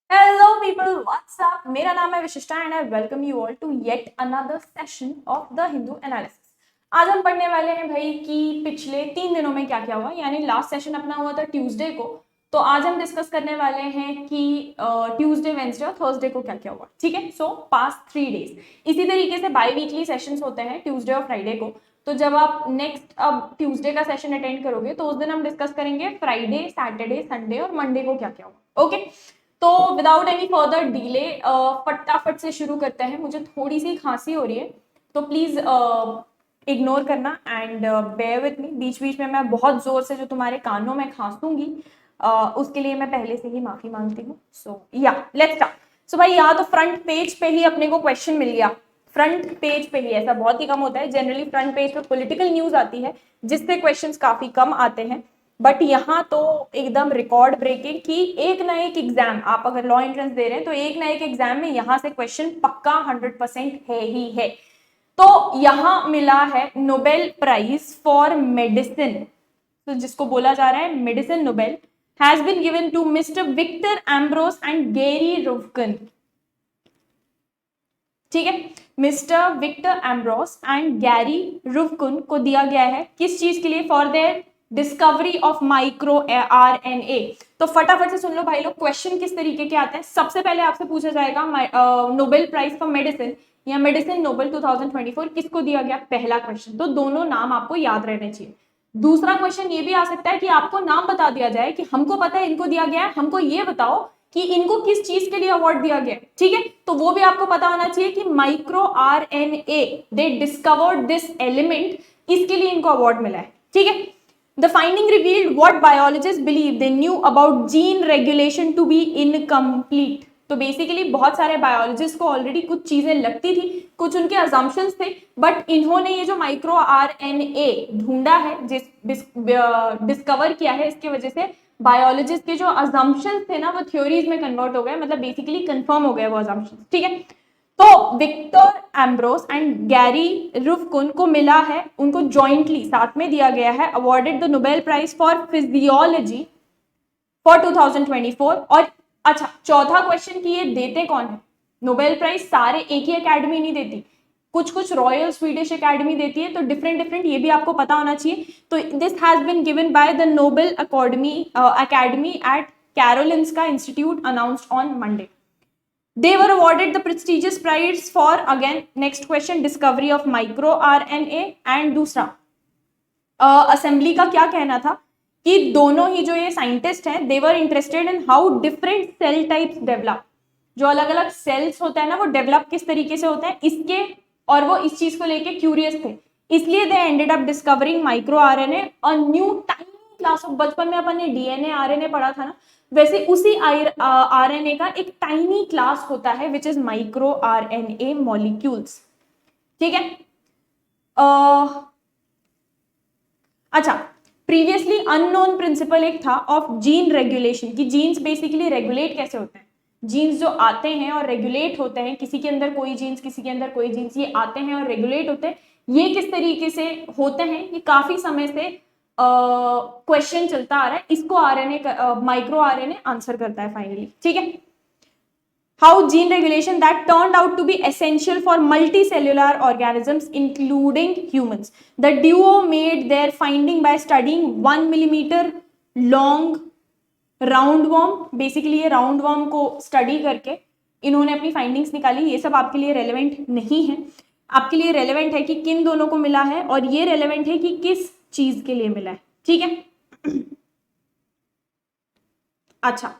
Hello people, what's up. मेरा नाम है Vishishta and I welcome you all to yet another session of the Hindu analysis. आज हम पढ़ने वाले हैं भाई कि पिछले 3 दिनों में क्या क्या हुआ, यानी लास्ट सेशन अपना हुआ था ट्यूसडे को। तो आज हम डिस्कस करने वाले हैं कि ट्यूसडे, वेंसडे और थर्सडे को क्या क्या हुआ। ठीक है, सो पास्ट 3 डेज। इसी तरीके से बाई वीकली सेशंस होते हैं ट्यूसडे और फ्राइडे को। तो जब आप नेक्स्ट अब ट्यूसडे का सेशन अटेंड करोगे तो उस दिन हम डिस्कस करेंगे फ्राइडे, सैटरडे, संडे और मंडे को क्या क्या हुआ। ओके, तो विदाउट एनी फर्दर डिले फटाफट से शुरू करते हैं। मुझे थोड़ी सी खांसी हो रही है तो प्लीज इग्नोर करना एंड बेयर विथ मी। बीच बीच में मैं बहुत जोर से जो तुम्हारे कानों में खांसूंगी उसके लिए मैं पहले से ही माफी मांगती हूँ। सो या लेट्स स्टार्ट। सो भाई यहाँ तो फ्रंट पेज पे ही अपने को क्वेश्चन मिल गया। फ्रंट पेज पे ही, ऐसा बहुत ही कम होता है, जनरली फ्रंट पेज पे पॉलिटिकल न्यूज आती है जिससे क्वेश्चंस काफी कम आते हैं। बट यहाँ तो एकदम रिकॉर्ड ब्रेकिंग कि एक ना एक एग्जाम, आप अगर लॉ एंट्रेंस दे रहे हैं तो एक ना एक एग्जाम में यहाँ से क्वेश्चन पक्का 100% है ही है। तो यहाँ मिला है नोबेल प्राइज फॉर मेडिसिन, तो जिसको बोला जा रहा है medicine Nobel, has been given to mister Victor Ambros and Gary Ruvkun. ठीक है, mister Victor Ambros and Gary Ruvkun को दिया गया है किस चीज के लिए? For their discovery of micro RNA. तो फटाफट से सुन लो भाई लोग, क्वेश्चन किस तरीके के आते हैं। सबसे पहले आपसे पूछा जाएगा नोबेल प्राइज फॉर मेडिसिन या मेडिसिन नोबेल 2024 किसको दिया गया, पहला क्वेश्चन। तो दोनों नाम आपको याद रहने चाहिए। दूसरा क्वेश्चन ये भी आ सकता है कि आपको नाम बता दिया जाए कि हमको पता है इनको दिया गया है, हमको ये बताओ कि इनको किस चीज के लिए अवार्ड दिया गया। ठीक है, तो वो भी आपको पता होना चाहिए कि micro RNA, they discovered this element, इसके लिए इनको अवार्ड मिला है। ठीक है, the finding revealed what biologists believe they knew about gene regulation to be incomplete. तो बेसिकली बहुत सारे बायोलॉजिस्ट को ऑलरेडी कुछ चीजें लगती थी, कुछ उनके अजम्पशंस थे, बट इन्होंने ये जो माइक्रो आरएनए ढूंढा है, डिस्कवर किया है, इसकी वजह से बायोलॉजिस्ट के जो अजम्पशंस थे ना वो थ्योरीज में कन्वर्ट हो गए, मतलब बेसिकली कंफर्म हो गए वो अजम्पशंस। ठीक है, तो Victor Ambros and Gary Ruvkun को मिला है, उनको जॉइंटली साथ में दिया गया है, awarded the Nobel prize for physiology for 2024। और अच्छा, चौथा क्वेश्चन कि ये देते कौन है नोबेल प्राइज? सारे एक ही एकेडमी नहीं देती, कुछ कुछ रॉयल स्वीडिश एकेडमी देती है, तो डिफरेंट डिफरेंट, ये भी आपको पता होना चाहिए। तो this has been given by the Nobel Academy at Karolinska Institute announced on Monday. They were awarded the prestigious prize for, again next question, discovery of micro RNA। and दूसरा assembly का क्या कहना था कि दोनों ही जो ये साइंटिस्ट हैं, they were interested in how different cell types develop, जो अलग अलग सेल्स होता है ना वो डेवलप किस तरीके से होता है इसके, और वो इस चीज को लेके क्यूरियस थे, इसलिए they ended up discovering micro RNA, a new tiny class of. बचपन में अपन ने डीएनए आरएनए पढ़ा था ना, वैसे उसी आरएनए का एक टाइनी क्लास होता है which is micro RNA molecules. ठीक है, अच्छा, प्रीवियसली अननोन प्रिंसिपल एक था ऑफ जीन रेगुलेशन, कि जीन्स बेसिकली रेगुलेट कैसे होते हैं। जीन्स जो आते हैं और रेगुलेट होते हैं, किसी के अंदर कोई जीन्स, किसी के अंदर कोई जीन्स, ये आते हैं और रेगुलेट होते हैं, ये किस तरीके से होते हैं, ये काफी समय से क्वेश्चन चलता आ रहा है। इसको आरएनए माइक्रो आरएनए आंसर करता है फाइनली। ठीक है, how gene regulation that turned out to be essential for multicellular organisms including humans. The duo made their finding by studying 1 millimeter long roundworm, basically ये roundworm को study करके इन्होंने अपनी findings निकाली। ये सब आपके लिए रेलेवेंट नहीं है, आपके लिए रेलेवेंट है कि किन दोनों को मिला है, और ये रेलेवेंट है कि किस चीज के लिए मिला है। ठीक है, अच्छा,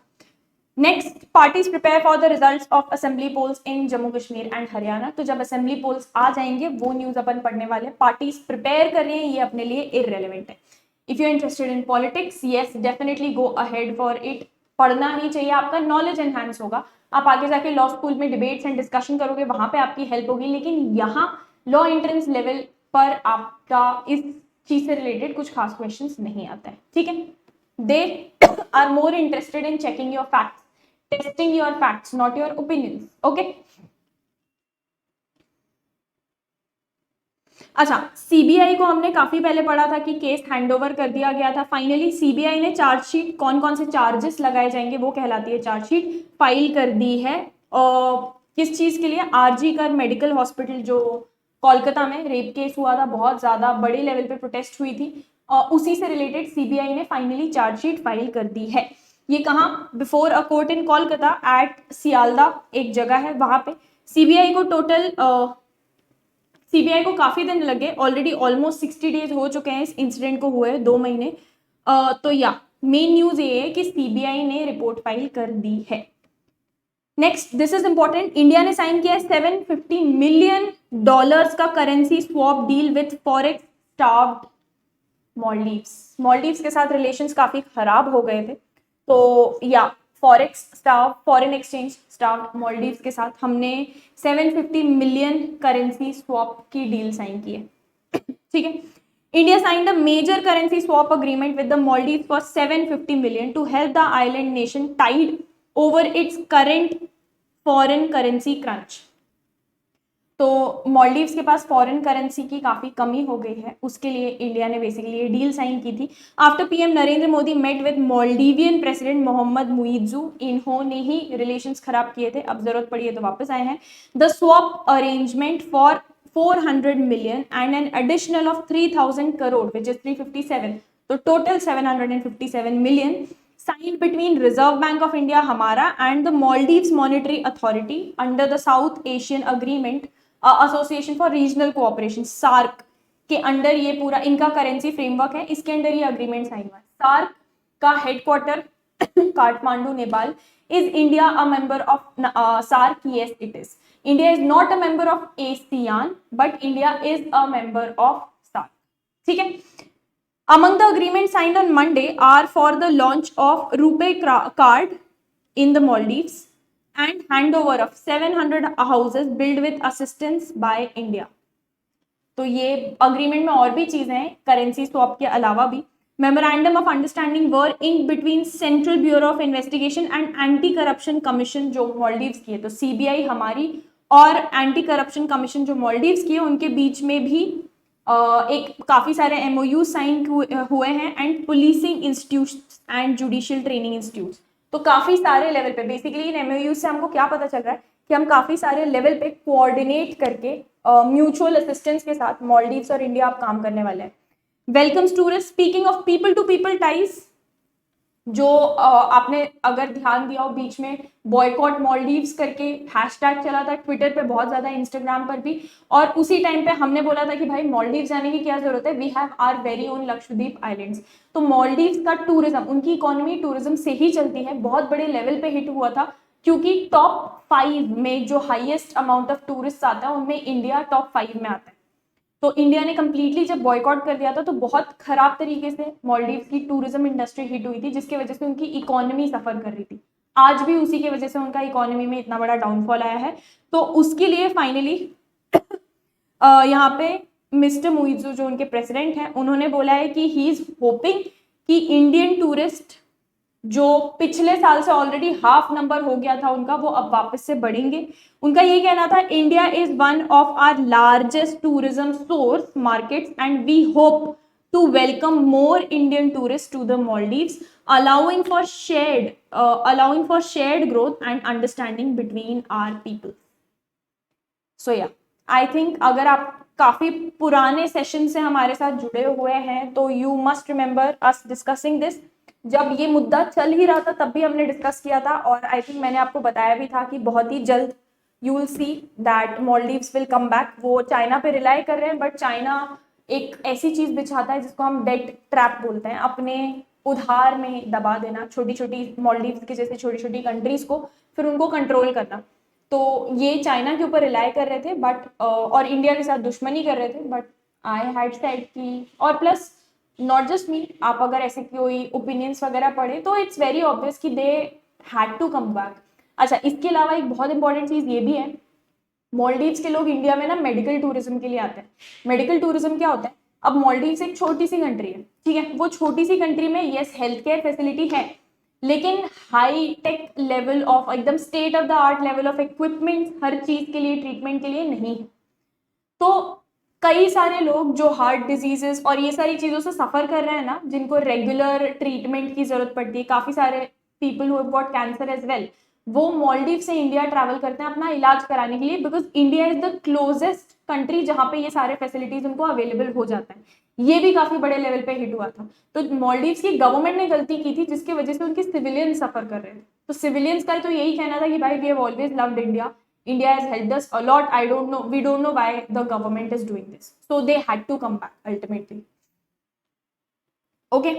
next, parties prepare for the results of assembly polls in Jammu Kashmir and Haryana. तो जब असेंबली पोल्स आ जाएंगे वो न्यूज अपन पढ़ने वाले। पार्टीज प्रिपेयर कर रही हैं, ये अपने लिए इररेलेवेंट है। If you are interested in politics, yes definitely go ahead for it, पढ़ना ही चाहिए, आपका नॉलेज एनहांस होगा। आप आगे जाके लॉ स्कूल में डिबेट्स एंड डिस्कशन करोगे, वहां पे आपकी हेल्प होगी, लेकिन यहाँ लॉ एंट्रेंस लेवल पर आपका इस चीज से रिलेटेड कुछ खास क्वेश्चंस नहीं आता है। ठीक है, they are more interested in checking your facts, testing your facts, not your opinions. Okay, अच्छा, सीबीआई को हमने काफी पहले पढ़ा था कि केस हैंडओवर कर दिया गया था। फाइनली सीबीआई ने चार्जशीट, कौन कौन से चार्जेस लगाए जाएंगे वो कहलाती है चार्जशीट, फाइल कर दी है। और किस चीज के लिए? आरजी कर मेडिकल हॉस्पिटल जो कोलकाता में रेप केस हुआ था, बहुत ज्यादा बड़े लेवल पे प्रोटेस्ट हुई थी, उसी से रिलेटेड सीबीआई ने फाइनली चार्जशीट फाइल कर दी है। ये कहाँ? Before a court in Kolkata at Sealdah एक जगह है, वहां पे सीबीआई को टोटल सीबीआई को काफी दिन लगे, ऑलरेडी ऑलमोस्ट 60 डेज हो चुके हैं इस इंसिडेंट को हुए, 2 महीने। तो या मेन न्यूज ये है कि सीबीआई ने रिपोर्ट फाइल कर दी है। Next, this is important, India ने साइन किया है $750 मिलियन का currency swap deal with forex starved Maldives. Maldives के साथ रिलेशंस काफी खराब हो गए थे, तो या forex staff, foreign exchange staff Maldives के साथ हमने 750 मिलियन करेंसी स्वैप की डील साइन की है। ठीक है, India signed a major currency swap agreement with the Maldives for 750 million to help the island nation tide over its current foreign currency crunch. तो मॉलडीव्स के पास फॉरेन करेंसी की काफी कमी हो गई है, उसके लिए इंडिया ने बेसिकली ये डील साइन की थी। After PM Narendra Modi met with Maldivian president Mohamed Muizzu, इन्होंने ही रिलेशंस खराब किए थे, अब जरूरत पड़ी है तो वापस आए हैं। The swap arrangement for 400 million and an additional of 3000 crore which is 357, तो total 757 million signed between Reserve Bank of India हमारा and the Maldives Monetary Authority under the South Asian Agreement association for regional cooperation, SAARC के under ये पूरा इनका currency framework है, इसके under ये agreement sign हुआ है। सार्क का headquarter Kathmandu, Nepal. Is India a member of SAARC? Yes it is. India is not a member of ASEAN but India is a member of SAARC. ठीक है, among the agreements signed on Monday are for the launch of RuPay card in the Maldives and handover of 700 houses built with assistance by India. तो ये agreement में और भी चीजें हैं currency swap के अलावा भी। Memorandum of understanding were inked between central bureau of investigation and anti corruption commission जो मॉलडीव्स की है, तो सीबीआई हमारी और एंटी करप्शन कमीशन जो मॉलडीव्स की है उनके बीच में भी एक काफी सारे एमओयू साइन हुए हैं and policing institutes and judicial training institutes. तो काफी सारे लेवल पे बेसिकली इन एमओयू से हमको क्या पता चल रहा है कि हम काफी सारे लेवल पे कोऑर्डिनेट करके म्यूचुअल असिस्टेंस के साथ मॉलडीव्स और इंडिया आप काम करने वाले हैं। Welcomes tourist. Speaking of people to people ties, जो आपने अगर ध्यान दिया हो बीच में बॉयकॉट मॉलडीव्स करके हैशटैग चला था ट्विटर पे बहुत ज्यादा, इंस्टाग्राम पर भी, और उसी टाइम पे हमने बोला था कि भाई मॉलडीव्स जाने की क्या जरूरत है, we have our very own Lakshadweep islands. तो मॉलडीव्स का टूरिज्म, उनकी इकोनॉमी टूरिज्म से ही चलती है, बहुत बड़े लेवल पे हिट हुआ था क्योंकि टॉप 5 में जो हाईएस्ट अमाउंट ऑफ टूरिस्ट आता है उनमें इंडिया टॉप 5 में आता है। तो इंडिया ने कंप्लीटली जब बॉयकॉट कर दिया था तो बहुत खराब तरीके से मॉलडीव्स की टूरिज्म इंडस्ट्री हिट हुई थी, जिसकी वजह से उनकी इकोनॉमी सफर कर रही थी। आज भी उसी की वजह से उनका इकोनॉमी में इतना बड़ा डाउनफॉल आया है। तो उसके लिए फाइनली यहाँ पे मिस्टर मुइज्जू जो उनके प्रेसिडेंट हैं उन्होंने बोला है कि ही इज होपिंग कि इंडियन टूरिस्ट जो पिछले साल से ऑलरेडी हाफ नंबर हो गया था उनका, वो अब वापस से बढ़ेंगे। उनका ये कहना था India is one of our largest tourism source markets and we hope to welcome more Indian tourists to the Maldives, allowing for shared growth and understanding between our people. So yeah, I think अगर आप काफी पुराने session से हमारे साथ जुड़े हुए हैं तो you must remember us discussing this. जब ये मुद्दा चल ही रहा था तब भी हमने डिस्कस किया था, और आई थिंक मैंने आपको बताया भी था कि बहुत ही जल्द you will see that Maldives will come back. वो चाइना पे रिलाई कर रहे हैं बट चाइना एक ऐसी चीज बिछाता है जिसको हम डेट ट्रैप बोलते हैं, अपने उधार में दबा देना छोटी छोटी मॉलडीव्स के जैसे छोटी छोटी कंट्रीज को, फिर उनको कंट्रोल करना। तो ये चाइना के ऊपर रिलाई कर रहे थे बट और इंडिया के साथ दुश्मनी कर रहे थे, बट आई हैड सेड कि, और प्लस नॉट जस्ट मी, आप अगर ऐसे कोई ओपिनियंस वगैरह पढ़े तो इट्स वेरी ऑब्वियस कि they had to come back. अच्छा, इसके अलावा एक बहुत इंपॉर्टेंट चीज ये भी है, मॉलडीव्स के लोग इंडिया में ना मेडिकल टूरिज्म के लिए आते हैं। मेडिकल टूरिज्म क्या होता है? अब मॉलडीव्स एक छोटी सी कंट्री है, ठीक है, वो छोटी सी कंट्री में यस हेल्थ केयर फैसिलिटी है लेकिन हाई टेक लेवल ऑफ एकदम state of the art level of equipment हर चीज के लिए ट्रीटमेंट के लिए नहीं है। तो कई सारे लोग जो हार्ट डिजीजेस और ये सारी चीज़ों से सफ़र कर रहे हैं ना, जिनको रेगुलर ट्रीटमेंट की ज़रूरत पड़ती है, काफ़ी सारे people who have got cancer as well, वो मालदीव से इंडिया ट्रैवल करते हैं अपना इलाज कराने के लिए, because India is the closest country जहाँ पे ये सारे फैसिलिटीज उनको अवेलेबल हो जाता है। ये भी काफ़ी बड़े लेवल पे हिट हुआ था। तो मालदीव्स की गवर्नमेंट ने गलती की थी, जिसकी वजह से उनके सिविलियन सफ़र कर रहे थे। तो सिविलियंस का तो यही कहना था कि भाई we have always loved India, India has helped us a lot. We don't know why the government is doing this. So they had to come back ultimately. Okay.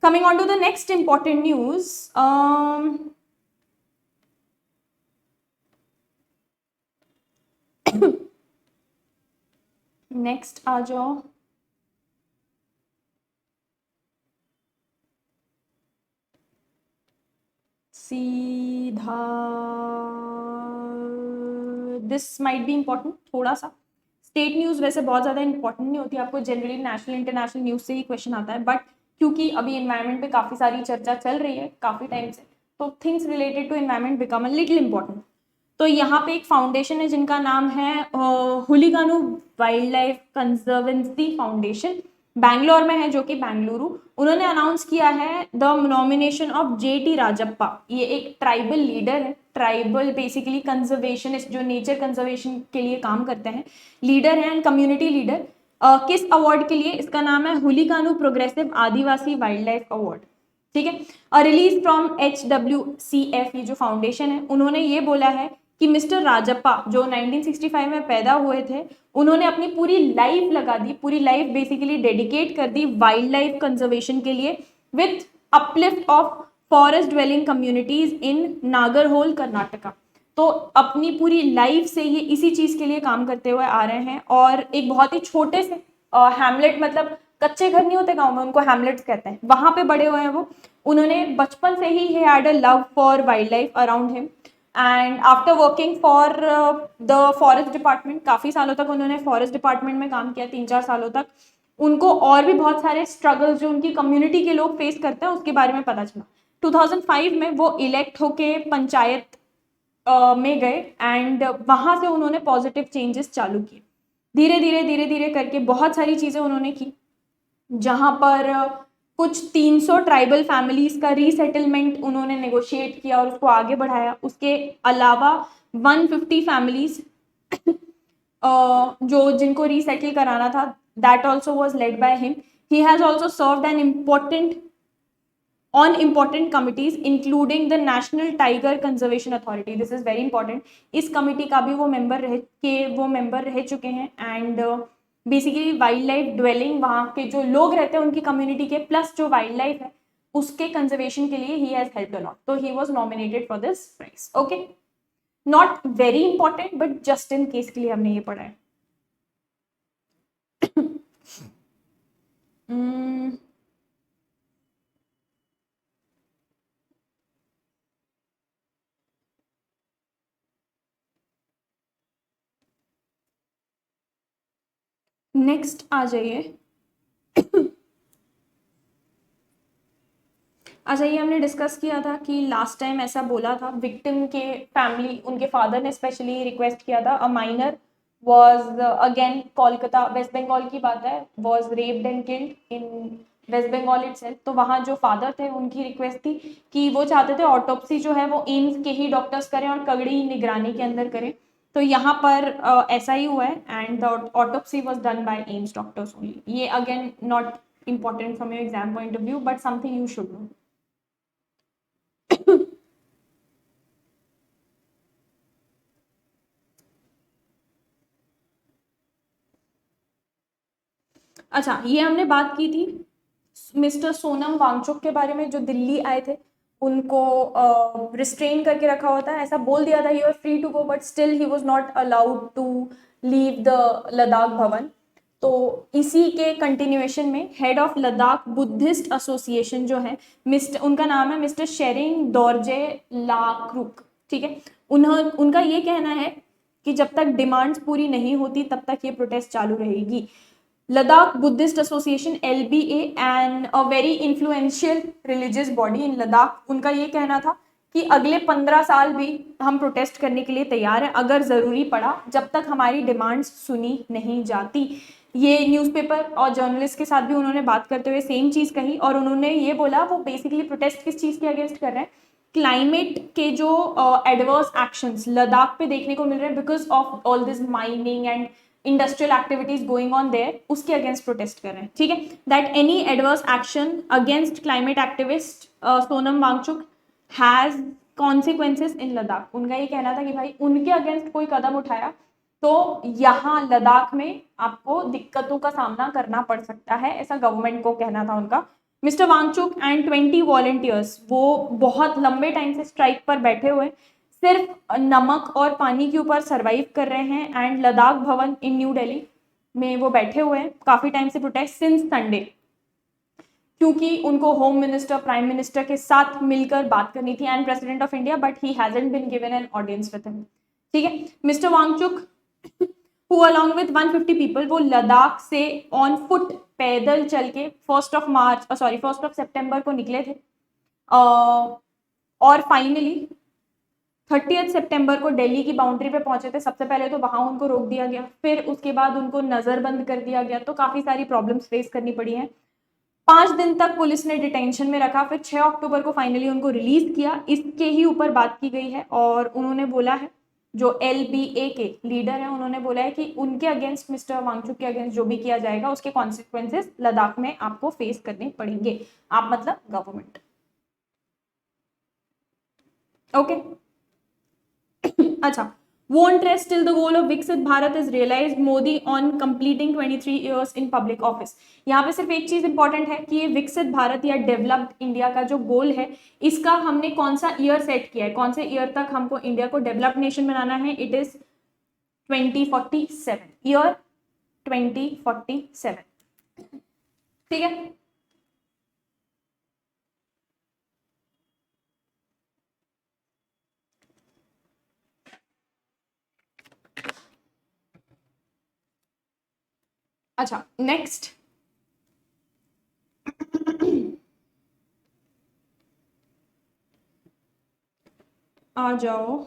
Coming on to the next important news. Next आ जाओ। सीधा this might be important थोड़ा सा। State news वैसे बहुत ज़्यादा important नहीं होती, आपको जनरली नेशनल इंटरनेशनल न्यूज़ से ही क्वेश्चन आता है, बट क्योंकि अभी इन्वायरमेंट पे काफ़ी सारी चर्चा चल रही है काफ़ी टाइम से, तो things related to environment become a little important. तो यहाँ पे एक फाउंडेशन है जिनका नाम है Hulikanu wildlife conservancy foundation, Bangalore में है, जो कि बेंगलुरु। उन्होंने अनाउंस किया है the nomination of JT Rajappa. ये एक ट्राइबल लीडर है, ट्राइबल बेसिकली कंजर्वेशनिस्ट जो नेचर कंजर्वेशन के लिए काम करते हैं, लीडर है एंड कम्युनिटी लीडर। किस अवार्ड के लिए? इसका नाम है हुलिकानु प्रोग्रेसिव आदिवासी वाइल्ड लाइफ अवार्ड। ठीक है। रिलीज फ्रॉम HWCF, ये जो फाउंडेशन है, उन्होंने ये बोला है कि मिस्टर राजप्पा जो 1965 में पैदा हुए थे, उन्होंने अपनी पूरी लाइफ लगा दी, पूरी लाइफ बेसिकली डेडिकेट कर दी वाइल्ड लाइफ कंजर्वेशन के लिए, with uplift of forest dwelling communities in Nagarhole Karnataka. तो अपनी पूरी लाइफ से ये इसी चीज के लिए काम करते हुए आ रहे हैं, और एक बहुत ही छोटे से हैमलेट, मतलब कच्चे घर नहीं होते गांव में, उनको हैमलेट्स कहते हैं, वहां पे बड़े हुए हैं वो। उन्होंने बचपन से he had a love for wild life around him, and after working for the forest department, काफ़ी सालों तक उन्होंने फॉरेस्ट डिपार्टमेंट में काम किया, 3-4 सालों तक। उनको और भी बहुत सारे स्ट्रगल्स जो उनकी कम्युनिटी के लोग फेस करते हैं उसके बारे में पता चला। 2005 में वो इलेक्ट होके पंचायत में गए, एंड वहां से उन्होंने पॉजिटिव चेंजेस चालू किए। धीरे धीरे करके बहुत सारी चीज़ें उन्होंने की, जहां पर कुछ 300 ट्राइबल फैमिलीज का रीसेटलमेंट उन्होंने नेगोशिएट किया और उसको आगे बढ़ाया। उसके अलावा 150 फैमिलीज जो जिनको रीसेटल कराना था, that also was led by him. He has also served an important committees including the National Tiger Conservation Authority. This is very important. इस कमिटी का भी वो मेंबर रह चुके हैं, and basically wild life dwelling, वहाँ के जो लोग रहते हैं उनकी कम्युनिटी के, प्लस जो वाइल्ड लाइफ है उसके कंजर्वेशन के लिए he has helped a lot. तो he was nominated for this prize. Okay, not very important but just in case के लिए हमने ये पढ़ा है। नेक्स्ट आ जाइए। अच्छा, ये हमने डिस्कस किया था कि लास्ट टाइम ऐसा बोला था, विक्टिम के फैमिली, उनके फादर ने स्पेशली रिक्वेस्ट किया था, a minor was again Kolkata, West Bengal की बात है, was raped and killed in West Bengal itself. तो वहाँ जो फादर थे उनकी रिक्वेस्ट थी कि वो चाहते थे ऑटोप्सी जो है वो एम्स के ही डॉक्टर्स करें और कड़ी निगरानी के अंदर करें। तो यहाँ पर ऐसा ही हुआ है, and the autopsy was done by AIIMS doctors only. ये again not important from your exam point of view, but something you should know. अच्छा, ये हमने बात की थी मिस्टर सोनम वांगचुक के बारे में, जो दिल्ली आए थे, उनको रिस्ट्रेन करके रखा हुआ था, ऐसा बोल दिया था he was free to go, but still he was not allowed to leave the Ladakh Bhawan. तो इसी के कंटिन्यूएशन में head of Ladakh Buddhist association जो है, उनका नाम है मिस्टर शेरिंग दोरजे लाक्रुक। ठीक है, उनका ये कहना है कि जब तक डिमांड्स पूरी नहीं होती तब तक ये प्रोटेस्ट चालू रहेगी। Ladakh Buddhist association LBA and a very influential religious body in Ladakh, उनका ये कहना था कि अगले 15 साल भी हम प्रोटेस्ट करने के लिए तैयार हैं अगर ज़रूरी पड़ा, जब तक हमारी डिमांड्स सुनी नहीं जाती। ये न्यूज़पेपर और जर्नलिस्ट के साथ भी उन्होंने बात करते हुए सेम चीज़ कही, और उन्होंने ये बोला वो बेसिकली प्रोटेस्ट किस चीज़ के अगेंस्ट कर रहे हैं, क्लाइमेट के जो एडवर्स एक्शंस लद्दाख पे देखने को मिल रहे हैं because of all this mining and industrial activities going on there, उसके अगेंस्ट प्रोटेस्ट कर रहे हैं। ठीक है, that any adverse action against climate activist Sonam Wangchuk has consequences in Ladakh. उनका ये कहना था कि भाई उनके अगेंस्ट कोई कदम उठाया तो यहाँ लद्दाख में आपको दिक्कतों का सामना करना पड़ सकता है, ऐसा गवर्नमेंट को कहना था उनका। मिस्टर वांगचुक एंड 20 वॉलंटियर्स वो बहुत लंबे टाइम से स्ट्राइक पर बैठे हुए, सिर्फ नमक और पानी के ऊपर सरवाइव कर रहे हैं, एंड लद्दाख भवन इन न्यू दिल्ली में वो बैठे हुए हैं काफी टाइम से प्रोटेस्ट सिंस संडे, क्योंकि उनको होम मिनिस्टर प्राइम मिनिस्टर के साथ मिलकर बात करनी थी and president of India, but he hasn't been given an audience with him. ठीक है, mister Wangchuk who along with 150 people वो लद्दाख से ऑन फुट पैदल चल के 1 सितंबर को निकले थे, और फाइनली 30 सितंबर को दिल्ली की बाउंड्री पे पहुंचे थे। सबसे पहले तो वहां उनको रोक दिया गया, फिर उसके बाद उनको नजरबंद कर दिया गया, तो काफी सारी प्रॉब्लम्स फेस करनी पड़ी हैं। 5 दिन तक पुलिस ने डिटेंशन में रखा, फिर 6 अक्टूबर को फाइनली उनको रिलीज किया। इसके ही ऊपर बात की गई है, और उन्होंने बोला है, जो LBA के लीडर हैं उन्होंने बोला है कि उनके अगेंस्ट, मिस्टर वांगचुक के अगेंस्ट जो भी किया जाएगा उसके कॉन्सिक्वेंसेस लद्दाख में आपको फेस करने पड़ेंगे। आप मतलब गवर्नमेंट। ओके अच्छा, won't rest till the goal of Viksit Bharat is realized, Modi on completing 23 years in public office। यहाँ पे सिर्फ एक चीज इंपॉर्टेंट है कि ये विकसित भारत या डेवलप्ड इंडिया का जो गोल है, इसका हमने कौन सा ईयर सेट किया है, कौन से ईयर तक हमको इंडिया को डेवलप्ड नेशन बनाना है। It is 2047, year 2047। ठीक है, अच्छा नेक्स्ट आ जाओ,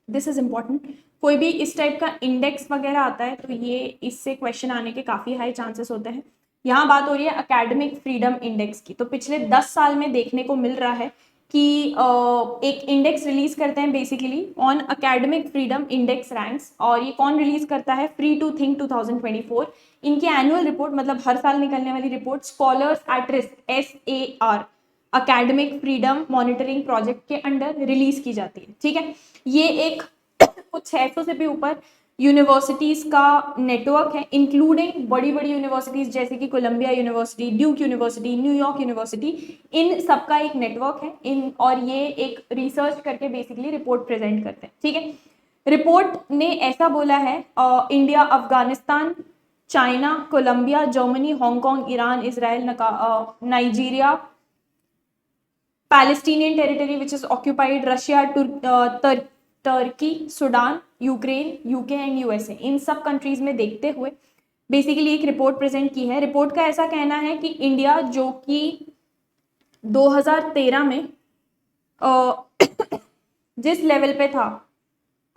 दिस इज इंपॉर्टेंट। कोई भी इस टाइप का इंडेक्स वगैरह आता है तो ये इससे क्वेश्चन आने के काफी हाई चांसेस होते हैं। यहाँ बात हो रही है एकेडमिक फ्रीडम इंडेक्स की। तो पिछले 10 साल में देखने को मिल रहा है कि एक इंडेक्स रिलीज करते हैं basically on academic freedom index ranks, और ये कौन रिलीज करता है, फ्री टू थिंक 2024। इनकी एनुअल रिपोर्ट, मतलब हर साल निकलने वाली report, scholars at risk SAR academic freedom monitoring project के अंडर रिलीज की जाती है। ठीक है, ये एक कुछ 600 से भी ऊपर यूनिवर्सिटीज का नेटवर्क है, इंक्लूडिंग बड़ी बड़ी यूनिवर्सिटीज जैसे कि Columbia university, Duke university, New York university, इन सबका एक नेटवर्क है इन, और ये एक रिसर्च करके बेसिकली रिपोर्ट प्रेजेंट करते हैं। ठीक है, रिपोर्ट ने ऐसा बोला है, India, Afghanistan, China, Colombia, Germany, Hong Kong, Iran, Israel, Nigeria, Palestinian territory which is occupied, Russia, Turkey, Sudan, Ukraine, UK and USA, इन सब कंट्रीज में देखते हुए बेसिकली एक रिपोर्ट प्रेजेंट की है। रिपोर्ट का ऐसा कहना है कि इंडिया जो कि 2013 में जिस लेवल पे था,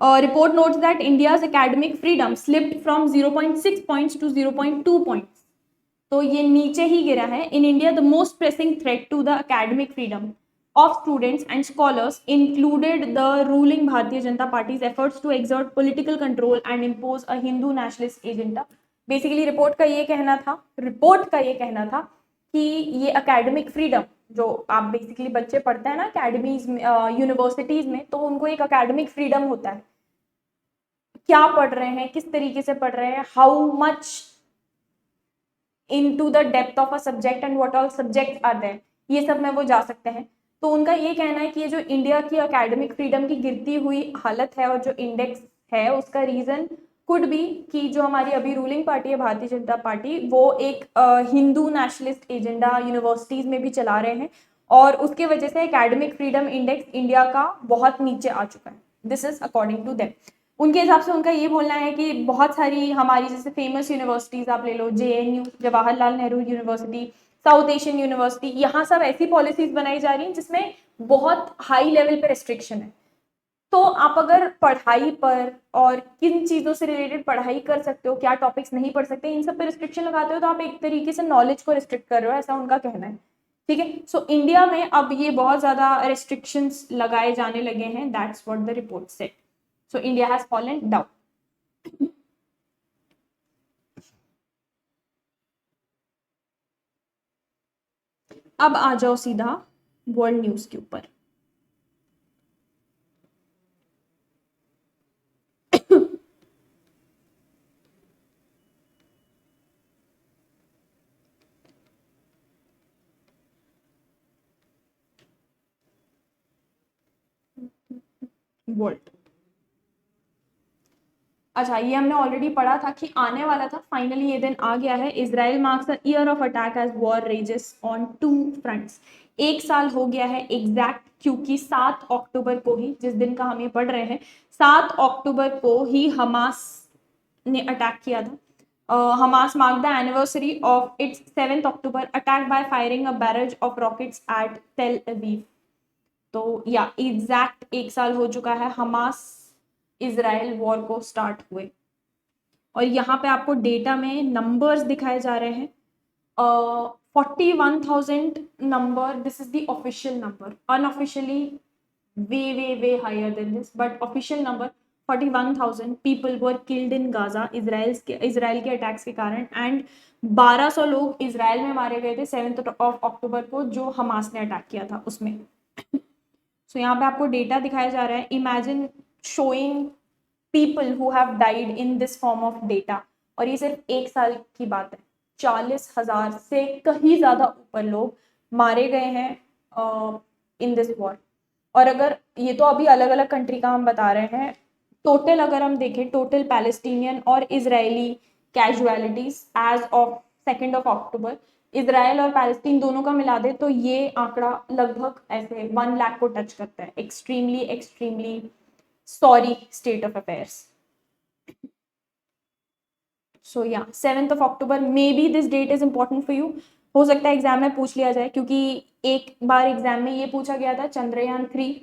report notes that India's academic freedom slipped from 0.6 points to 0.2 points. तो ये नीचे ही गिरा है। In India the most pressing threat to the academic freedom of students and scholars included the ruling Bharatiya Janata Party's efforts to exert political control and impose a Hindu nationalist agenda। Basically report का ये कहना था कि ये academic freedom जो आप basically बच्चे पढ़ते हैं ना अकेडमीज में, यूनिवर्सिटीज में, तो उनको एक एकेडमिक फ्रीडम होता है, क्या पढ़ रहे हैं, किस तरीके से पढ़ रहे हैं, how much into the depth of a subject and what all subjects are there, ये सब में वो जा सकते हैं। तो उनका ये कहना है कि ये जो इंडिया की एकेडमिक फ्रीडम की गिरती हुई हालत है और जो इंडेक्स है, उसका रीजन कुड बी कि जो हमारी अभी रूलिंग पार्टी है भारतीय जनता पार्टी, वो एक हिंदू नेशनलिस्ट एजेंडा यूनिवर्सिटीज में भी चला रहे हैं, और उसके वजह से एकेडमिक फ्रीडम इंडेक्स इंडिया का बहुत नीचे आ चुका है। This is according to them. उनके हिसाब से उनका ये बोलना है कि बहुत सारी हमारी जैसे फेमस यूनिवर्सिटीज आप ले लो, JNU, Jawaharlal Nehru university, south Asian university, यहाँ सब ऐसी पॉलिसीज बनाई जा रही हैं जिसमें बहुत हाई लेवल पे रिस्ट्रिक्शन है। तो आप अगर पढ़ाई पर और किन चीजों से रिलेटेड पढ़ाई कर सकते हो, क्या टॉपिक्स नहीं पढ़ सकते, इन सब पे रिस्ट्रिक्शन लगाते हो तो आप एक तरीके से नॉलेज को रिस्ट्रिक्ट कर रहे हो, ऐसा उनका कहना है। ठीक है, सो इंडिया में अब ये बहुत ज्यादा रिस्ट्रिक्शंस लगाए जाने लगे हैं, that's what the report said. So India has fallen down. अब आ जाओ सीधा वर्ल्ड न्यूज के ऊपर। वर्ल्ड, अच्छा ये हमने ऑलरेडी पढ़ा था कि आने वाला था, फाइनली ये दिन आ गया है। Israel marks the year of attack as war rages on 2 fronts. एक साल हो गया है एग्जैक्ट, क्योंकि 7 अक्टूबर को ही, जिस दिन का हम ये पढ़ रहे हैं, 7 अक्टूबर को ही हमास ने अटैक किया था। Hamas mark the anniversary of its 7 October attack by firing a barrage of rockets eight Tel Aviv. तो या एग्जैक्ट एक साल हो चुका है हमास इजराइल वॉर को स्टार्ट हुए। और यहाँ पे आपको डेटा में नंबर्स दिखाए जा रहे हैं। 41,000 number, this is the official number, unofficially way higher than this, but official number 41,000 people were killed in Gaza Israel के अटैक्स के कारण, एंड 1200 लोग इजराइल में मारे गए थे 7 ऑफ अक्टूबर को, जो हमास ने अटैक किया था उसमें। सो यहाँ पे आपको डेटा दिखाया जा रहा है। Imagine showing people who have died in this form of data, और ये सिर्फ एक साल की बात है। 40,000 से कहीं ज्यादा ऊपर लोग मारे गए हैं इन दिस वॉर। और अगर ये तो अभी अलग अलग कंट्री का हम बता रहे हैं, टोटल अगर हम देखें, टोटल पैलेस्टीनियन और Israeli casualties as of 2 of October, Israel और पैलेस्टीन दोनों का मिला दे तो ये आंकड़ा लगभग ऐसे 1 लाख को टच करता है। Extremely extremely sorry state of affairs. So yeah 7 of October, maybe this date is important for you. हो सकता है एग्जाम में पूछ लिया जाए, क्योंकि एक बार एग्जाम में ये पूछा गया था चंद्रयान 3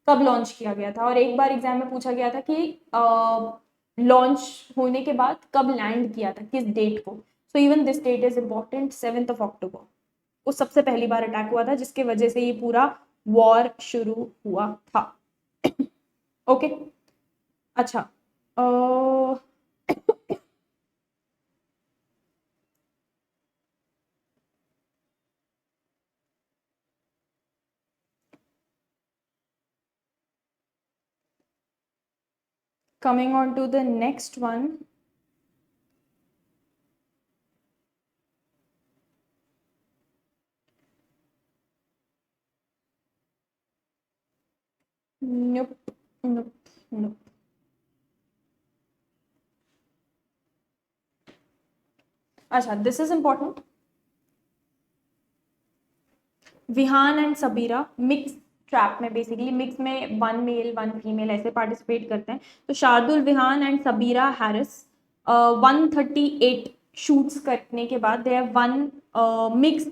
कब लॉन्च किया गया था, और एक बार एग्जाम में पूछा गया था कि लॉन्च होने के बाद कब लैंड किया था, किस डेट को। So even this date is important, 7 of October वो सबसे पहली बार अटैक हुआ था, जिसके वजह से ये पूरा वॉर शुरू हुआ था। ओके अच्छा, coming on to the next one. Nope, nope, nope. अच्छा, this is important. Vihaan and Sabeera mix trap में, बेसिकली मिक्स में 1 मेल 1 फीमेल ऐसे पार्टिसिपेट करते हैं। तो शार्दुल विहान एंड सबीरा हैरिस 138 शूट्स करने के बाद they have won mix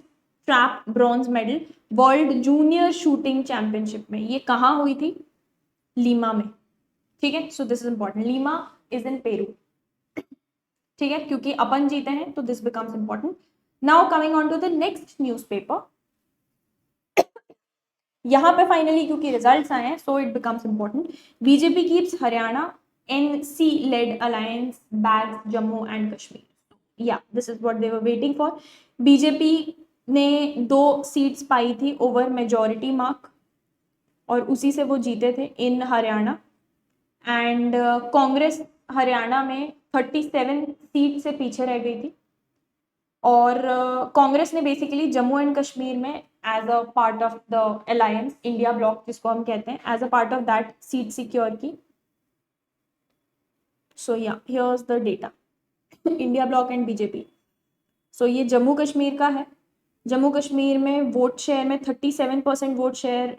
trap bronze medal world junior shooting championship में। ये कहाँ हुई थी? लीमा में। ठीक है, so this is important. Lima is in Peru. ठीक है, क्योंकि अपन जीते हैं तो this becomes important. Now coming on to the next newspaper, यहाँ पे फाइनली क्योंकि रिजल्ट्स आए हैं so it becomes important. BJP keeps Haryana NC led alliance bags Jammu and Kashmir. Yeah this is what they were waiting for. BJP ने 2 seats पाई थी over majority mark, और उसी से वो जीते थे इन हरियाणा। एंड कांग्रेस हरियाणा में 37 सीट से पीछे रह गई थी, और कांग्रेस ने बेसिकली जम्मू एंड कश्मीर में as a part of the alliance, India bloc जिसको हम कहते हैं, as a part of that seat secure की। So yeah here's the data, India bloc and BJP. So ये जम्मू कश्मीर का है। जम्मू कश्मीर में वोट शेयर में 37% वोट शेयर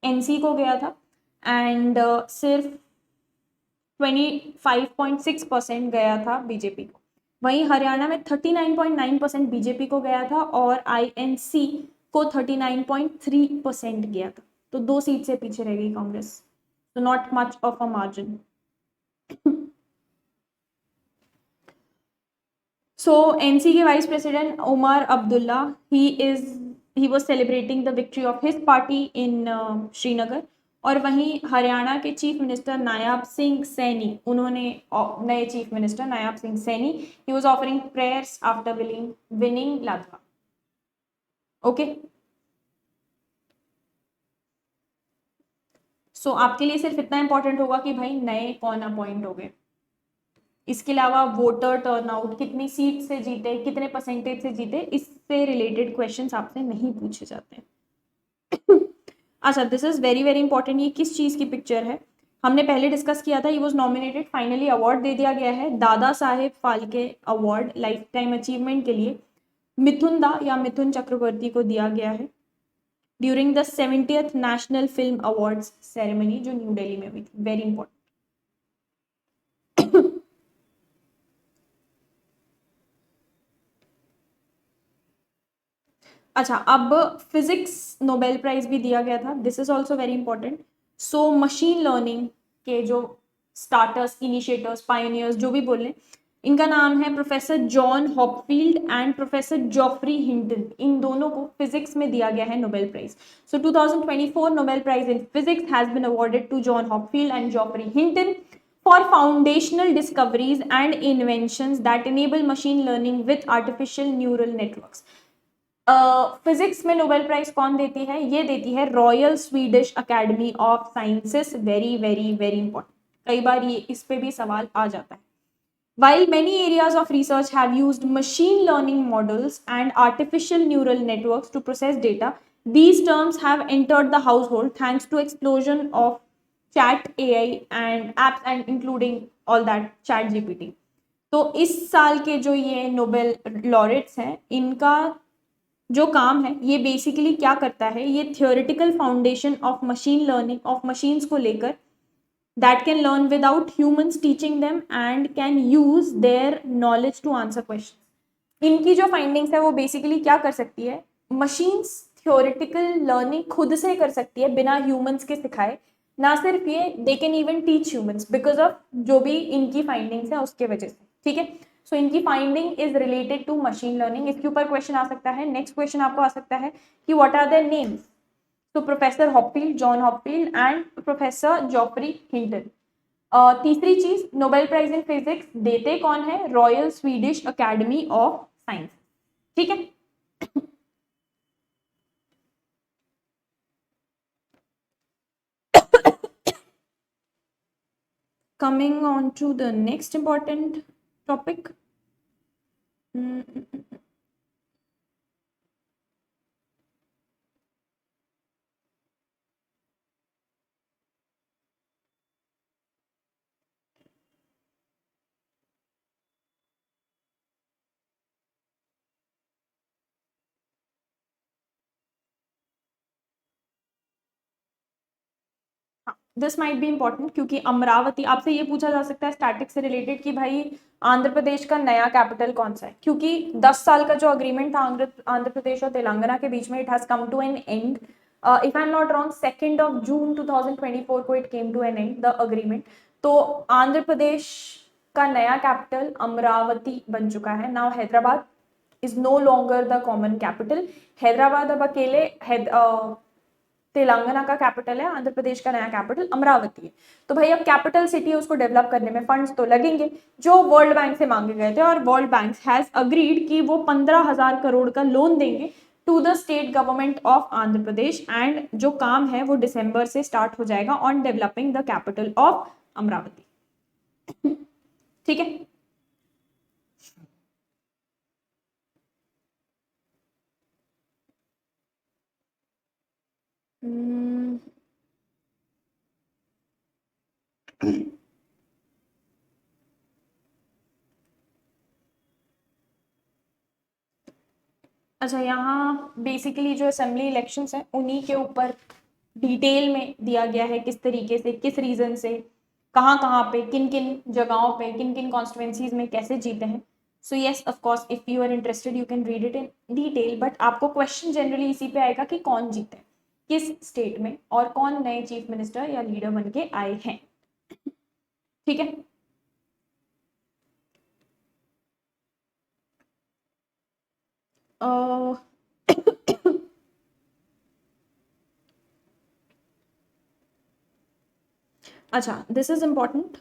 NC को गया था, एंड सिर्फ 25.6% गया था बीजेपी को। वहीं हरियाणा में 39.9% बीजेपी को गया था और आईएनसी को 39.3% गया था। तो 2 सीट से पीछे रह गई कांग्रेस। तो not much of a margin. So NC के vice president Omar Abdullah, he was celebrating the victory of his party in Srinagar. और वहीं हरियाणा के चीफ मिनिस्टर नायाब सिंह सैनी, उन्होंने नए chief minister Nayab Singh Saini, he was offering prayers after winning Ladwa. Okay, so आपके लिए सिर्फ इतना इंपॉर्टेंट होगा कि भाई नए कौन अपॉइंट हो गए। इसके अलावा वोटर टर्नआउट, कितनी सीट से जीते, कितने परसेंटेज से जीते, इससे रिलेटेड क्वेश्चंस आपसे नहीं पूछे जाते हैं। अच्छा, this is very very important. ये किस चीज की पिक्चर है, हमने पहले डिस्कस किया था। He was nominated, finally award दे दिया गया है, Dada Saheb Phalke award lifetime achievement के लिए मिथुन दा या मिथुन चक्रवर्ती को दिया गया है during the 70th national film awards ceremony जो न्यू दिल्ली में हुई थी। Very important. अच्छा, अब फिजिक्स नोबेल प्राइज भी दिया गया था। This is also very important. So machine learning के जो स्टार्टर्स, इनिशिएटर्स, पायोनियर्स, जो भी बोले, इनका नाम है professor John Hopfield and professor Geoffrey Hinton. इन दोनों को फिजिक्स में दिया गया है Nobel prize. So 2024 Nobel prize in physics has been awarded to John Hopfield and Geoffrey Hinton for foundational discoveries and inventions that enable machine learning with artificial neural networks। Physics में Nobel prize कौन देती है? ये देती है royal Swedish academy of sciences. Very very very important, कई बार ये इस पे भी सवाल आ जाता है। While many areas of research have used machine learning models and artificial neural networks to process data, these terms have entered the household thanks to explosion of chat AI and apps and including all that chat GPT। तो इस साल के जो ये Nobel laureates हैं, इनका जो काम है ये बेसिकली क्या करता है, ये theoretical foundation of machine learning of machines को लेकर that can learn without humans teaching them and can use their knowledge to answer questions। इनकी जो फाइंडिंग्स है वो बेसिकली क्या कर सकती है, मशीन्स थियोरेटिकल लर्निंग खुद से कर सकती है बिना ह्यूमंस के सिखाए। ना सिर्फ ये, they can even teach humans because of जो भी इनकी फाइंडिंग्स है उसके वजह से। ठीक है, सो इनकी finding is related to machine learning. इसके ऊपर क्वेश्चन आ सकता है। नेक्स्ट क्वेश्चन आपको आ सकता है कि व्हाट आर देयर नेम्स। तो professor Hopfield, John Hopfield and professor Geoffrey Hinton. तीसरी चीज, नोबेल प्राइज इन फिजिक्स देते कौन है? Royal Swedish academy of science. ठीक है, coming on to the next important topic। This might be important क्योंकि अमरावती, आपसे ये पूछा जा सकता है स्टैटिक से रिलेटेड कि भाई आंध्र प्रदेश का नया कैपिटल कौन सा है, क्योंकि 10 साल का जो अग्रीमेंट था आंध्र प्रदेश और तेलंगाना के बीच में, it has come to an end. If I am not wrong 2 June 2024 को it came to an end the agreement. तो आंध्र प्रदेश का नया कैपिटल अमरावती बन चुका है। Now Hyderabad is no longer the common capital. Hyderabad अब अकेले तेलंगाना का कैपिटल है, आंध्र प्रदेश का नया कैपिटल अमरावती है। तो भाई अब कैपिटल सिटी है, उसको डेवलप करने में फंड्स तो लगेंगे जो वर्ल्ड बैंक से मांगे गए थे, और वर्ल्ड बैंक हैज अग्रीड कि वो 15,000 करोड़ का लोन देंगे to the state government of Andhra Pradesh. And जो काम है वो दिसंबर से स्टार्ट हो जाएगा on developing the capital of Amaravati. ठीक है, अच्छा, यहाँ बेसिकली जो असेंबली इलेक्शंस हैं उन्हीं के ऊपर डिटेल में दिया गया है, किस तरीके से, किस रीजन से कहाँ कहाँ पे, किन किन जगहों पे, किन किन कॉन्स्टिट्यूएंसीज में कैसे जीते हैं. So yes of course if you are interested you can read it in detail, but आपको क्वेश्चन जनरली इसी पे आएगा कि कौन जीते किस स्टेट में और कौन नए चीफ मिनिस्टर या लीडर बन के आए हैं. ठीक है. अच्छा, this is important.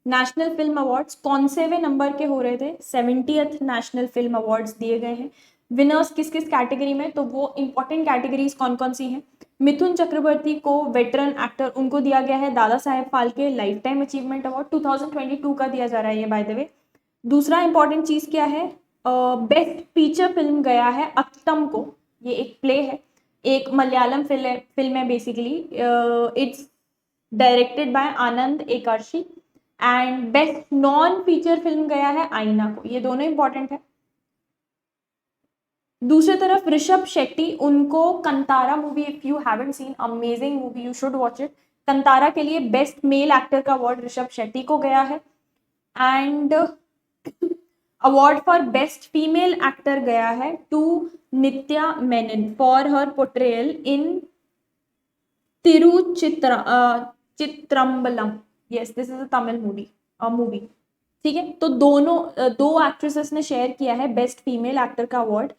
National film awards कौन से वे नंबर के हो रहे थे? 70th नेशनल फिल्म अवार्ड्स दिए गए हैं. विनर्स किस किस कैटेगरी में, तो वो इंपॉर्टेंट कैटेगरीज कौन कौन सी हैं? मिथुन चक्रवर्ती को वेटरन एक्टर उनको दिया गया है Dada Saheb Phalke lifetime achievement award 2022 का दिया जा रहा है ये बाय द वे. दूसरा इंपॉर्टेंट चीज क्या है? बेस्ट फीचर फिल्म गया है अत्तम को. ये एक प्ले है, एक मलयालम फिल्म है basically. It's directed by Anand Ekadashi. And best non feature film गया है आईना को. ये दोनों इंपॉर्टेंट है. दूसरी तरफ ऋषभ शेट्टी, उनको Kantara movie, if you haven't seen, amazing movie, you should watch it. Kantara के लिए बेस्ट मेल एक्टर का अवार्ड ऋषभ शेट्टी को गया है. And award for best female actor गया है to Nithya Menen for her portrayal in Chitrambalam. Yes, this is a Tamil movie. ठीक है, तो दो एक्ट्रेसेस ने शेयर किया है बेस्ट फीमेल एक्टर का अवार्ड.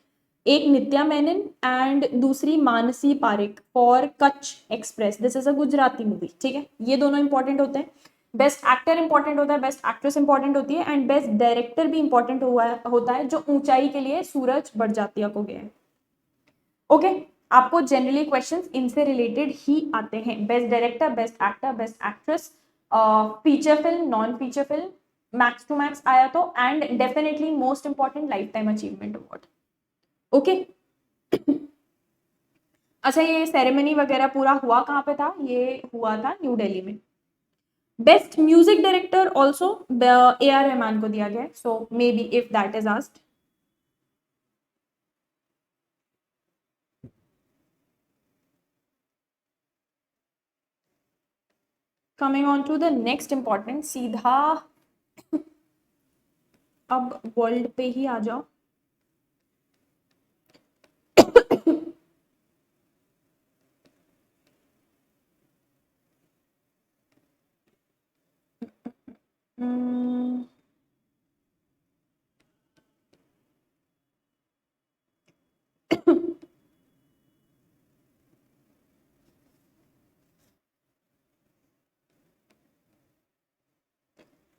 एक नित्या मेनन एंड दूसरी Mansi Parekh for Kutch express. This is a Gujarati movie. ठीक है, ये दोनों इंपॉर्टेंट होते हैं. बेस्ट एक्टर इंपॉर्टेंट होता है, बेस्ट एक्ट्रेस इंपॉर्टेंट होती है, एंड बेस्ट डायरेक्टर भी इंपॉर्टेंट होता है जो ऊंचाई के लिए सूरज बड़जात्या को गया है. ओके, आपको जनरली क्वेश्चंस इनसे रिलेटेड ही आते हैं. Best director, best actor, best actress, feature film, non feature film, max to max आया तो, and definitely most important lifetime achievement award. Okay. अच्छा, ये सेरेमनी वगैरह पूरा हुआ कहाँ पे था? ये हुआ था न्यू दिल्ली में. Best music director also AR Rahman को दिया गया. So may be if that is asked. Coming on to the next important, सीधा अब वर्ल्ड पे ही आ जाओ.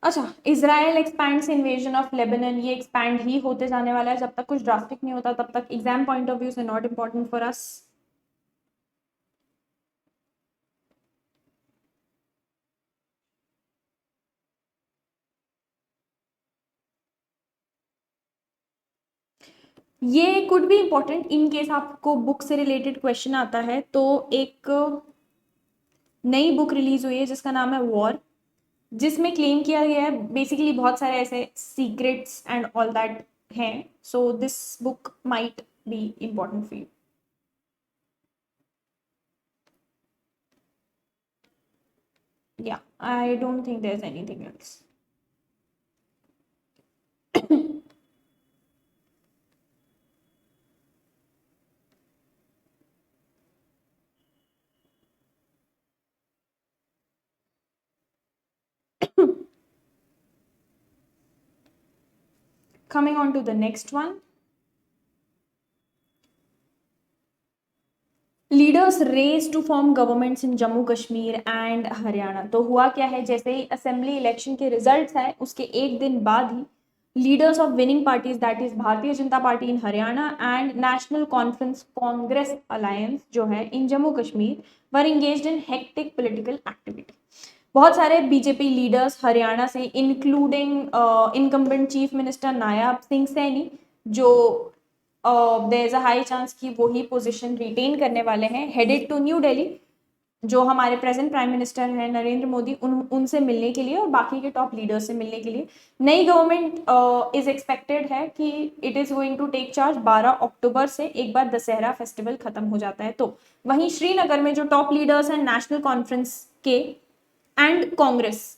अच्छा, Israel expands invasion of Lebanon. ये एक्सपैंड ही होते जाने वाला है जब तक कुछ ड्रास्टिक नहीं होता, तब तक एग्जाम पॉइंट ऑफ व्यू से नॉट इम्पॉर्टेंट फॉर अस. ये could be important in case आपको बुक से रिलेटेड क्वेश्चन आता है. तो एक नई बुक रिलीज हुई है जिसका नाम है वॉर, जिसमें क्लेम किया गया है बेसिकली बहुत सारे ऐसे सीक्रेट्स एंड ऑल दैट हैं. So this book might be important for you. Yeah, I don't think there's anything else. Coming on to the next one. Leaders race to form governments in Jammu Kashmir and Haryana. तो हुआ क्या है, जैसे ही assembly election के results आए उसके एक दिन बाद ही leaders of winning parties that is Bharatiya Janata Party in Haryana and National Conference Congress alliance जो है in Jammu Kashmir were engaged in hectic political activity. बहुत सारे बीजेपी लीडर्स हरियाणा से इंक्लूडिंग इनकम्बेंट चीफ मिनिस्टर नायब सिंह सैनी, जो there is a high chance कि वो ही पोजीशन रिटेन करने वाले हैं, हेडेड टू न्यू दिल्ली, जो हमारे प्रेजेंट प्राइम मिनिस्टर हैं नरेंद्र मोदी, उनसे मिलने के लिए और बाकी के टॉप लीडर्स से मिलने के लिए. नई गवर्नमेंट इज एक्सपेक्टेड है कि it is going to take charge 12 अक्टूबर से, एक बार दशहरा फेस्टिवल खत्म हो जाता है. तो वहीं श्रीनगर में जो टॉप लीडर्स हैं नेशनल कॉन्फ्रेंस के, एंड कांग्रेस,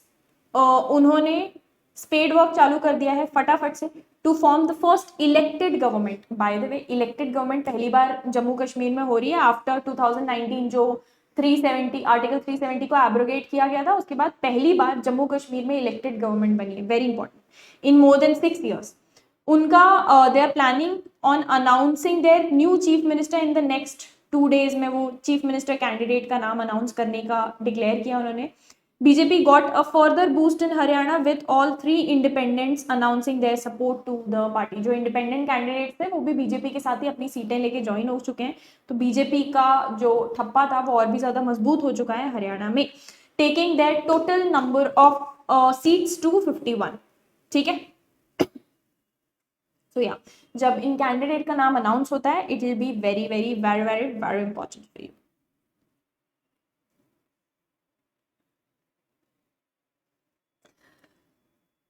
उन्होंने स्पेड वर्क चालू कर दिया है फटाफट से to form the first elected government. By the way elected government पहली बार जम्मू कश्मीर में हो रही है आफ्टर 2019, जो 370 आर्टिकल 370 को एब्रोगेट किया गया था, उसके बाद पहली बार जम्मू कश्मीर में इलेक्टेड गवर्नमेंट बनी है. Very important. In more than 6 years उनका they are planning on announcing their new chief minister in the next 2 days में. वो चीफ मिनिस्टर कैंडिडेट का नाम अनाउंस करने का डिक्लेयर किया उन्होंने. BJP got a further boost in Haryana with all 3 independents announcing their support to the party. जो independent candidate थे वो भी बीजेपी के साथ ही अपनी सीटें लेके ज्वाइन हो चुके हैं. तो बीजेपी का जो ठप्पा था वो और भी ज्यादा मजबूत हो चुका है हरियाणा में, taking their total number of seats to 51. ठीक है. So yeah, जब इन कैंडिडेट का नाम अनाउंस होता है it will be very very very very very important for you.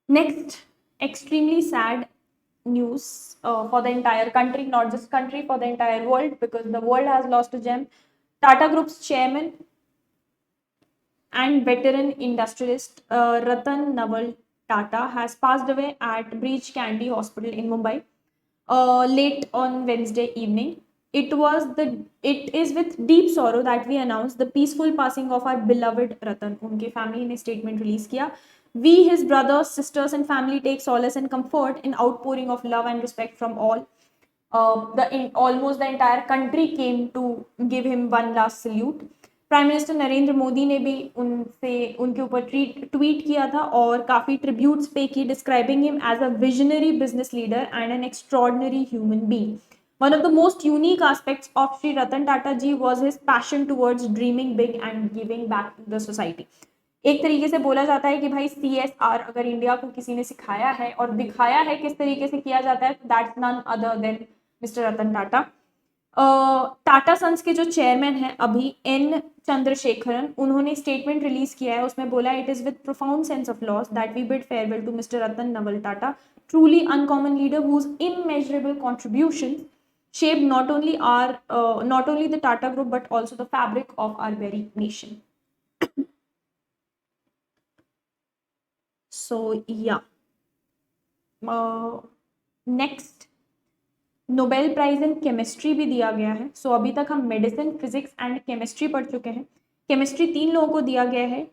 Next, extremely sad news for the entire country, not just country, for the entire world, because the world has lost a gem. Tata Group's chairman and veteran industrialist Ratan Naval Tata has passed away at Breach Candy Hospital in Mumbai late on Wednesday evening. It is with deep sorrow that we announce the peaceful passing of our beloved Ratan. उनके family ने statement release किया. We, his brothers, sisters, and family take solace and comfort in outpouring of love and respect from all. Almost the entire country came to give him one last salute. Prime minister Narendra Modi ने भी उनके ऊपर tweet किया था और काफी tributes पे की, describing him as a visionary business leader and an extraordinary human being. One of the most unique aspects of Shri Ratan Tata ji was his passion towards dreaming big and giving back to the society. एक तरीके से बोला जाता है कि भाई CSR अगर India को किसी ने सिखाया है और दिखाया है किस तरीके से किया जाता है, that's none other than mister Ratan Tata. Tata sons के जो चेयरमैन हैं अभी N. चंद्रशेखरन, उन्होंने स्टेटमेंट रिलीज किया है. उसमें बोला it is with profound sense of loss that we bid farewell to mister Ratan Naval Tata, truly uncommon leader whose immeasurable contributions shaped not only the Tata Group but also the fabric of our very nation. So yeah, next, Nobel prize in chemistry भी दिया गया है. सो अभी तक हम medicine, physics and chemistry पढ़ चुके हैं. केमिस्ट्री 3 लोगों को दिया गया है.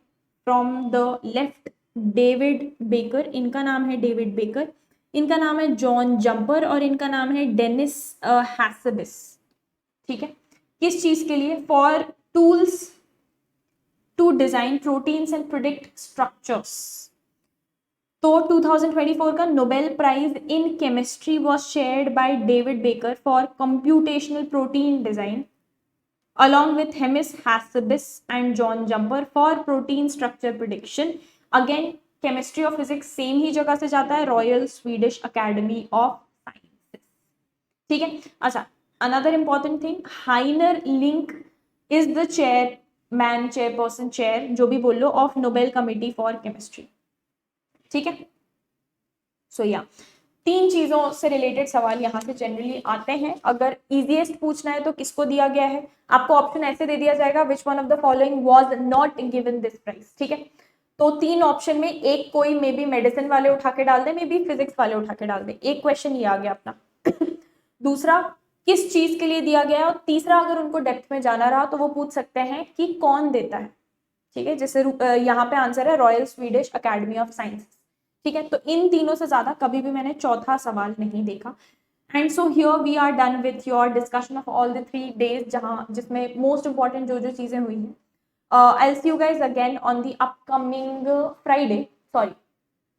From the left, David baker, इनका नाम है डेविड बेकर, इनका नाम है जॉन जंपर और इनका नाम है डेनिस हैसेबिस. ठीक है. किस चीज के लिए? For tools to design proteins and predict structures. तो 2024 का Nobel prize in chemistry was shared by David Baker for computational protein design along with Hemis Hassabis and John Jumper for protein structure prediction. Again, chemistry और physics same ही जगह से जाता है, royal Swedish academy of sciences. ठीक है. अच्छा, another important thing, Heiner Linke is the chairman, chairperson, chair जो भी बोल लो, of Nobel committee for chemistry. ठीक है. सो या 3 चीजों से रिलेटेड सवाल यहाँ से जनरली आते हैं. अगर इजीएस्ट पूछना है तो किसको दिया गया है, आपको ऑप्शन ऐसे दे दिया जाएगा, which one of the following was not given this prize. ठीक है. तो 3 ऑप्शन में एक कोई मे बी मेडिसिन वाले उठा के डाल दे, मे बी फिजिक्स वाले उठा के डाल दे. एक क्वेश्चन ये आ गया अपना. दूसरा, किस चीज के लिए दिया गया. और तीसरा, अगर उनको डेप्थ में जाना रहा तो वो पूछ सकते हैं कि कौन देता है. ठीक है. जैसे यहाँ पे आंसर है royal Swedish academy of science. ठीक है. तो इन तीनों से ज्यादा कभी भी मैंने चौथा सवाल नहीं देखा. And so here we are done with your discussion of all the 3 days, जिसमें मोस्ट इंपॉर्टेंट जो जो चीजें हुई हैं. I see you guys again on the upcoming Friday, sorry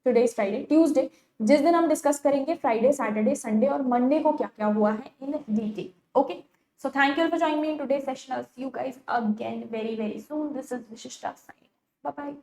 today is Friday, Tuesday, जिस दिन हम डिस्कस करेंगे फ्राइडे, सैटरडे, संडे और मंडे को क्या क्या हुआ है in detail. Okay. So thank you for joining me in today session. I see you guys again very very soon. This is Vishishta signing. Bye bye.